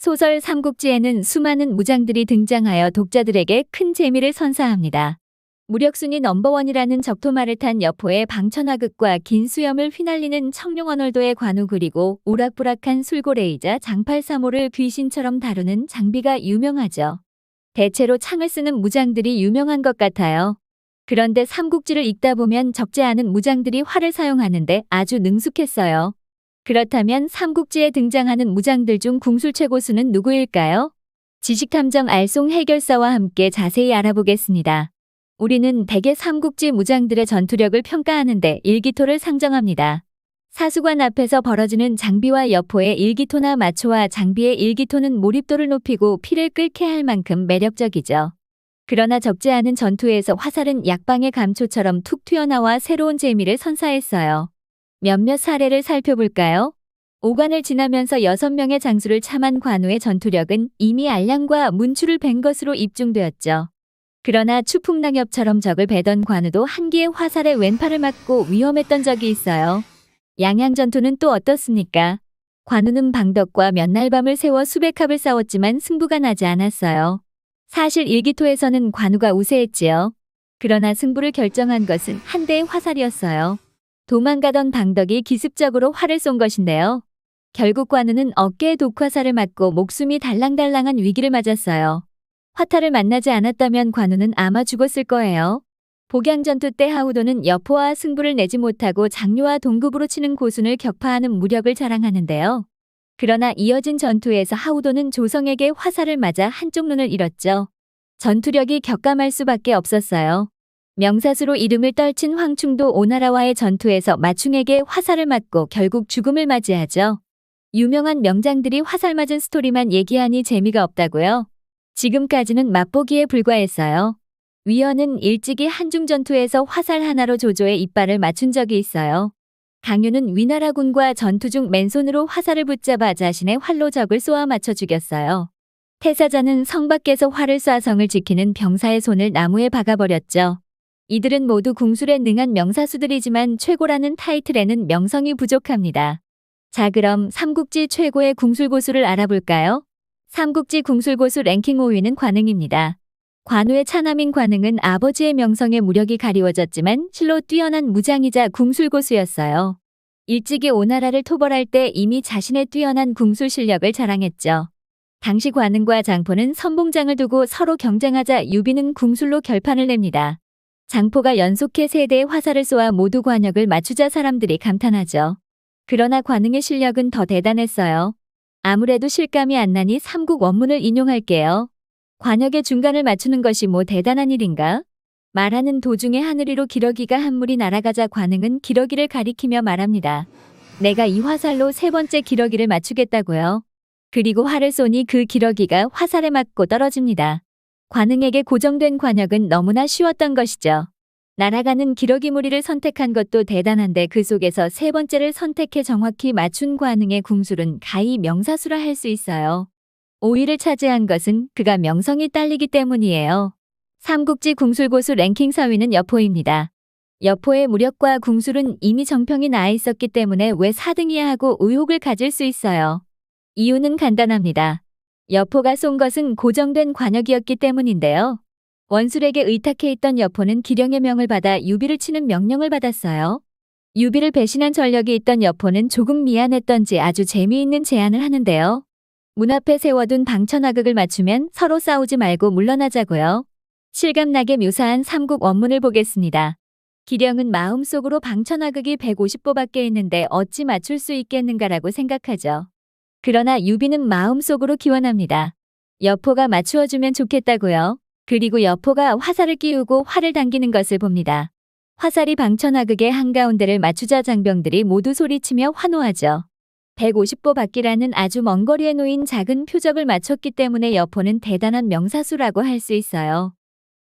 소설 삼국지에는 수많은 무장들이 등장하여 독자들에게 큰 재미를 선사합니다. 무력순위 넘버원이라는 적토마를 탄 여포의 방천하극과 긴 수염을 휘날리는 청룡언월도의 관우 그리고 우락부락한 술고래이자 장팔사모를 귀신처럼 다루는 장비가 유명하죠. 대체로 창을 쓰는 무장들이 유명한 것 같아요. 그런데 삼국지를 읽다 보면 적지 않은 무장들이 활을 사용하는데 아주 능숙했어요. 그렇다면 삼국지에 등장하는 무장들 중 궁술 최고수는 누구일까요? 지식탐정 알송 해결사와 함께 자세히 알아보겠습니다. 우리는 대개 삼국지 무장들의 전투력을 평가하는데 일기토를 상정합니다. 사수관 앞에서 벌어지는 장비와 여포의 일기토나 마초와 장비의 일기토는 몰입도를 높이고 피를 끓게 할 만큼 매력적이죠. 그러나 적지 않은 전투에서 화살은 약방의 감초처럼 툭 튀어나와 새로운 재미를 선사했어요. 몇몇 사례를 살펴볼까요? 오관을 지나면서 6명의 장수를 참한 관우의 전투력은 이미 알량과 문추를 벤 것으로 입증되었죠. 그러나 추풍낙엽처럼 적을 베던 관우도 한 기의 화살에 왼팔을 맞고 위험했던 적이 있어요. 양양전투는 또 어떻습니까? 관우는 방덕과 몇 날 밤을 세워 수백 합을 싸웠지만 승부가 나지 않았어요. 사실 일기토에서는 관우가 우세했지요. 그러나 승부를 결정한 것은 한 대의 화살이었어요. 도망가던 방덕이 기습적으로 활을 쏜 것인데요. 결국 관우는 어깨에 독화살을 맞고 목숨이 달랑달랑한 위기를 맞았어요. 화살을 만나지 않았다면 관우는 아마 죽었을 거예요. 복양전투 때 하우도는 여포와 승부를 내지 못하고 장류와 동급으로 치는 고순을 격파하는 무력을 자랑하는데요. 그러나 이어진 전투에서 하우도는 조성에게 화살을 맞아 한쪽 눈을 잃었죠. 전투력이 격감할 수밖에 없었어요. 명사수로 이름을 떨친 황충도 오나라와의 전투에서 마충에게 화살을 맞고 결국 죽음을 맞이하죠. 유명한 명장들이 화살 맞은 스토리만 얘기하니 재미가 없다고요? 지금까지는 맛보기에 불과했어요. 위헌은 일찍이 한중전투에서 화살 하나로 조조의 이빨을 맞춘 적이 있어요. 강유는 위나라군과 전투 중 맨손으로 화살을 붙잡아 자신의 활로 적을 쏘아 맞춰 죽였어요. 태사자는 성 밖에서 활을 쏴 성을 지키는 병사의 손을 나무에 박아버렸죠. 이들은 모두 궁술에 능한 명사수들이지만 최고라는 타이틀에는 명성이 부족합니다. 자, 그럼 삼국지 최고의 궁술고수를 알아볼까요? 삼국지 궁술고수 랭킹 5위는 관응입니다. 관우의 차남인 관응은 아버지의 명성에 무력이 가리워졌지만 실로 뛰어난 무장이자 궁술고수였어요. 일찍이 오나라를 토벌할 때 이미 자신의 뛰어난 궁술 실력을 자랑했죠. 당시 관응과 장포는 선봉장을 두고 서로 경쟁하자 유비는 궁술로 결판을 냅니다. 장포가 연속해 3대의 화살을 쏘아 모두 관역을 맞추자 사람들이 감탄하죠. 그러나 관응의 실력은 더 대단했어요. 아무래도 실감이 안 나니 삼국 원문을 인용할게요. 관역의 중간을 맞추는 것이 뭐 대단한 일인가? 말하는 도중에 하늘 위로 기러기가 한 물이 날아가자 관응은 기러기를 가리키며 말합니다. 내가 이 화살로 3번째 기러기를 맞추겠다고요. 그리고 활을 쏘니 그 기러기가 화살에 맞고 떨어집니다. 관응에게 고정된 관역은 너무나 쉬웠던 것이죠. 날아가는 기러기 무리를 선택한 것도 대단한데 그 속에서 3번째를 선택해 정확히 맞춘 관응의 궁술은 가히 명사수라 할 수 있어요. 5위를 차지한 것은 그가 명성이 딸리기 때문이에요. 삼국지 궁술고수 랭킹 4위는 여포입니다. 여포의 무력과 궁술은 이미 정평이 나 있었기 때문에 왜 4등이야 하고 의혹을 가질 수 있어요. 이유는 간단합니다. 여포가 쏜 것은 고정된 관역이었기 때문인데요. 원술에게 의탁해 있던 여포는 기령의 명을 받아 유비를 치는 명령을 받았어요. 유비를 배신한 전력이 있던 여포는 조금 미안했던지 아주 재미있는 제안을 하는데요. 문 앞에 세워둔 방천하극을 맞추면 서로 싸우지 말고 물러나자고요. 실감나게 묘사한 삼국 원문을 보겠습니다. 기령은 마음속으로 방천하극이 150보밖에 있는데 어찌 맞출 수 있겠는가라고 생각하죠. 그러나 유비는 마음속으로 기원합니다. 여포가 맞추어주면 좋겠다고요. 그리고 여포가 화살을 끼우고 활을 당기는 것을 봅니다. 화살이 방천하극의 한가운데를 맞추자 장병들이 모두 소리치며 환호하죠. 150보 밖이라는 아주 먼 거리에 놓인 작은 표적을 맞췄기 때문에 여포는 대단한 명사수라고 할 수 있어요.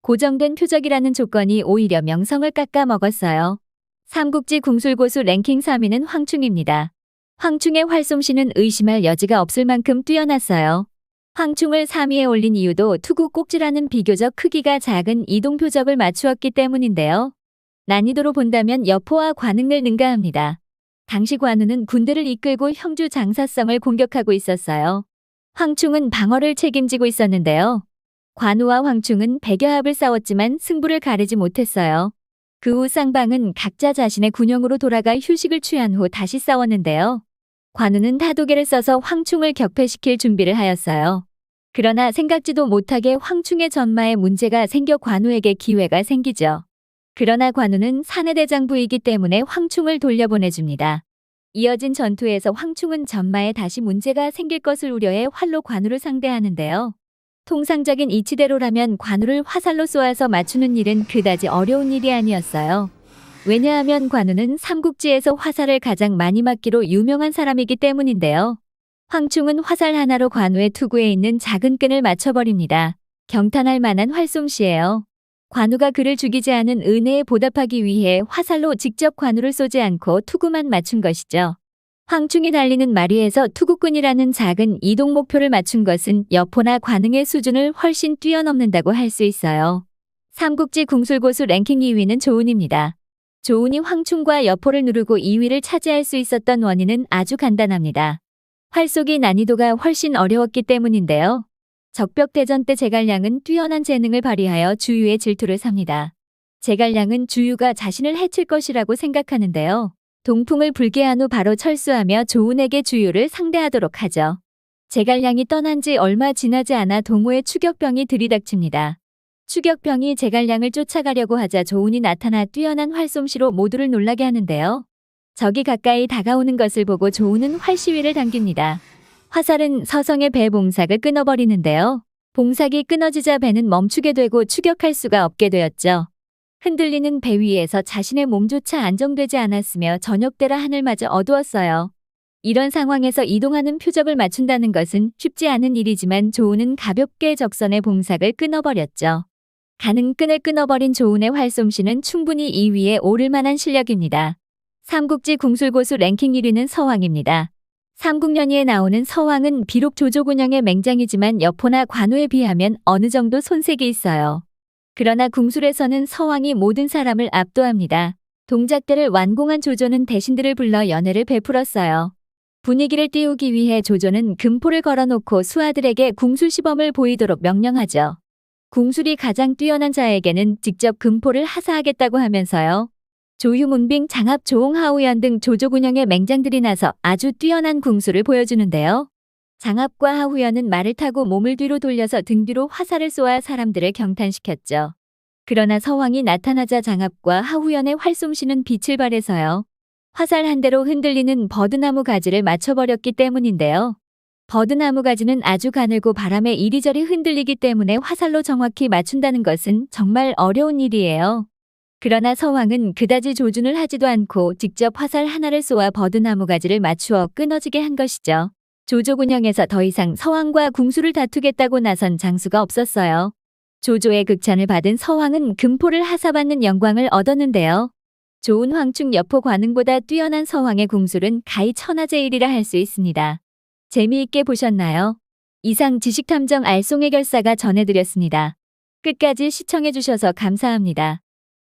고정된 표적이라는 조건이 오히려 명성을 깎아먹었어요. 삼국지 궁술고수 랭킹 3위는 황충입니다. 황충의 활솜씨는 의심할 여지가 없을 만큼 뛰어났어요. 황충을 3위에 올린 이유도 투구 꼭지라는 비교적 크기가 작은 이동 표적을 맞추었기 때문인데요. 난이도로 본다면 여포와 관응을 능가합니다. 당시 관우는 군대를 이끌고 형주 장사성을 공격하고 있었어요. 황충은 방어를 책임지고 있었는데요. 관우와 황충은 백여합을 싸웠지만 승부를 가르지 못했어요. 그 후 쌍방은 각자 자신의 군영으로 돌아가 휴식을 취한 후 다시 싸웠는데요. 관우는 타도계를 써서 황충을 격패시킬 준비를 하였어요. 그러나 생각지도 못하게 황충의 전마에 문제가 생겨 관우에게 기회가 생기죠. 그러나 관우는 사내대장부이기 때문에 황충을 돌려보내줍니다. 이어진 전투에서 황충은 전마에 다시 문제가 생길 것을 우려해 활로 관우를 상대하는데요. 통상적인 이치대로라면 관우를 화살로 쏘아서 맞추는 일은 그다지 어려운 일이 아니었어요. 왜냐하면 관우는 삼국지에서 화살을 가장 많이 맞기로 유명한 사람이기 때문인데요. 황충은 화살 하나로 관우의 투구에 있는 작은 끈을 맞춰버립니다. 경탄할 만한 활솜씨예요. 관우가 그를 죽이지 않은 은혜에 보답하기 위해 화살로 직접 관우를 쏘지 않고 투구만 맞춘 것이죠. 황충이 달리는 마리에서 투구꾼이라는 작은 이동 목표를 맞춘 것은 여포나 관흥의 수준을 훨씬 뛰어넘는다고 할 수 있어요. 삼국지 궁술고수 랭킹 2위는 조운입니다. 조운이 황충과 여포를 누르고 2위를 차지할 수 있었던 원인은 아주 간단합니다. 활쏘기 난이도가 훨씬 어려웠기 때문인데요. 적벽대전 때 제갈량은 뛰어난 재능을 발휘하여 주유의 질투를 삽니다. 제갈량은 주유가 자신을 해칠 것이라고 생각하는데요. 동풍을 불게 한 후 바로 철수하며 조운에게 주유를 상대하도록 하죠. 제갈량이 떠난 지 얼마 지나지 않아 동호의 추격병이 들이닥칩니다. 추격병이 제갈량을 쫓아가려고 하자 조운이 나타나 뛰어난 활솜씨로 모두를 놀라게 하는데요. 적이 가까이 다가오는 것을 보고 조운은 활시위를 당깁니다. 화살은 서성의 배 봉삭을 끊어버리는데요. 봉삭이 끊어지자 배는 멈추게 되고 추격할 수가 없게 되었죠. 흔들리는 배 위에서 자신의 몸조차 안정되지 않았으며 저녁 때라 하늘마저 어두웠어요. 이런 상황에서 이동하는 표적을 맞춘다는 것은 쉽지 않은 일이지만 조운은 가볍게 적선의 봉삭을 끊어버렸죠. 가는 끈을 끊어버린 조운의 활솜씨는 충분히 2위에 오를 만한 실력입니다. 삼국지 궁술고수 랭킹 1위는 서황입니다. 삼국연의에 나오는 서황은 비록 조조군영의 맹장이지만 여포나 관우에 비하면 어느 정도 손색이 있어요. 그러나 궁술에서는 서황이 모든 사람을 압도합니다. 동작들을 완공한 조조는 대신들을 불러 연회를 베풀었어요. 분위기를 띄우기 위해 조조는 금포를 걸어놓고 수하들에게 궁술 시범을 보이도록 명령하죠. 궁술이 가장 뛰어난 자에게는 직접 금포를 하사하겠다고 하면서요. 조유, 문빙, 장합, 조홍, 하우연 등 조조군영의 맹장들이 나서 아주 뛰어난 궁술을 보여주는데요. 장합과 하우연은 말을 타고 몸을 뒤로 돌려서 등 뒤로 화살을 쏘아 사람들을 경탄시켰죠. 그러나 서황이 나타나자 장합과 하우연의 활솜씨는 빛을 발해서요. 화살 한 대로 흔들리는 버드나무 가지를 맞춰버렸기 때문인데요. 버드나무 가지는 아주 가늘고 바람에 이리저리 흔들리기 때문에 화살로 정확히 맞춘다는 것은 정말 어려운 일이에요. 그러나 서황은 그다지 조준을 하지도 않고 직접 화살 하나를 쏘아 버드나무 가지를 맞추어 끊어지게 한 것이죠. 조조군영에서 더 이상 서황과 궁술을 다투겠다고 나선 장수가 없었어요. 조조의 극찬을 받은 서황은 금포를 하사받는 영광을 얻었는데요. 좋은 황충 여포 관흥보다 뛰어난 서황의 궁술은 가히 천하제일이라 할 수 있습니다. 재미있게 보셨나요? 이상 지식탐정 알쏭의 결사가 전해드렸습니다. 끝까지 시청해주셔서 감사합니다.